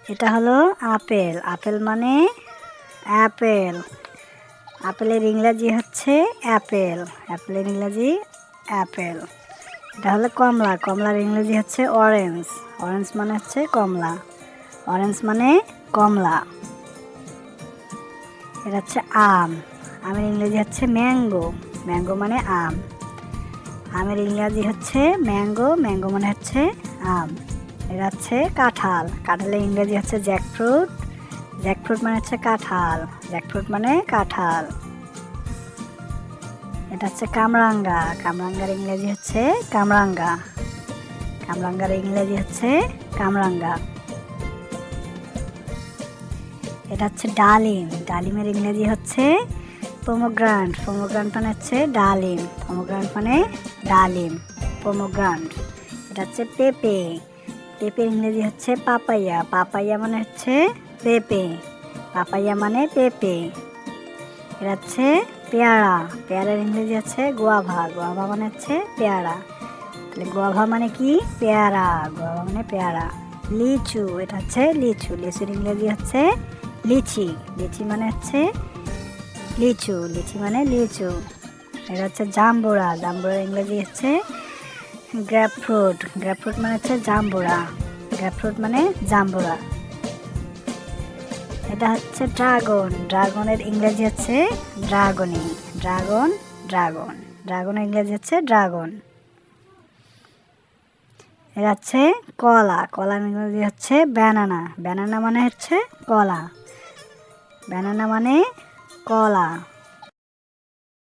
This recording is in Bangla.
এটা হলো আপেল। আপেল মানে অ্যাপেল। আপেলের ইংরেজি হচ্ছে অ্যাপেল। অ্যাপেলের ইংরেজি অ্যাপেল। এটা হলো কমলা। কমলার ইংরেজি হচ্ছে অরেঞ্জ। অরেঞ্জ মানে হচ্ছে কমলা। অরেঞ্জ মানে কমলা। এটা হচ্ছে আম। আমের ইংরেজি হচ্ছে ম্যাঙ্গো। ম্যাঙ্গো মানে আম। আমের ইংরেজি হচ্ছে ম্যাঙ্গো। ম্যাঙ্গো মানে হচ্ছে আম। এটা হচ্ছে কাঁঠাল। কাঁঠালের ইংরেজি হচ্ছে জ্যাকফ্রুট। জ্যাকফ্রুট মানে হচ্ছে কাঁঠাল। জ্যাকফ্রুট মানে কাঁঠাল। এটা হচ্ছে কামরাঙ্গা। কামরাঙ্গার ইংরেজি হচ্ছে কামরাঙ্গা। কামরাঙ্গার ইংরেজি হচ্ছে কামরাঙ্গা। এটা হচ্ছে ডালিম। ডালিমের ইংরেজি হচ্ছে পোমোগ্রান্ট। পোমোগ্রান্ট মানে হচ্ছে ডালিম। পোমোগ্রান্ট মানে ডালিম। পোমোগ্রান্ট। এটা হচ্ছে পেঁপে। পেঁপের ইংরেজি হচ্ছে পাপাইয়া। পাপাইয়া মানে হচ্ছে পেঁপে। পাপাইয়া মানে পেঁপে। এটা হচ্ছে পেয়ারা। পেয়ারার ইংরেজি হচ্ছে গোয়াভা। গোয়াভা মানে হচ্ছে পেয়ারা। তাহলে গোয়াভা মানে কি? পেয়ারা। গোয়াভা মানে পেয়ারা। লিচু। এটা হচ্ছে লিচু। লিচুর ইংরেজি হচ্ছে লিচি। লিচি মানে হচ্ছে লিচু। লিচি মানে লিচু। এটা হচ্ছে জাম্বুরা। জাম্বুরার ইংরেজি হচ্ছে গ্রেপফ্রুট। গ্রেপফ্রুট মানে হচ্ছে জাম্বুরা। গ্রেপফ্রুট মানে জাম্বুরা। এটা হচ্ছে ড্রাগন। ড্রাগনের ইংরেজি হচ্ছে ড্রাগনি। Dragon dragon. ড্রাগনের ইংরেজি হচ্ছে ড্রাগন। এটা হচ্ছে কলা। কলার ইংরেজি হচ্ছে ব্যানানা। ব্যানানা মানে হচ্ছে কলা। ব্যানানা মানে কলা।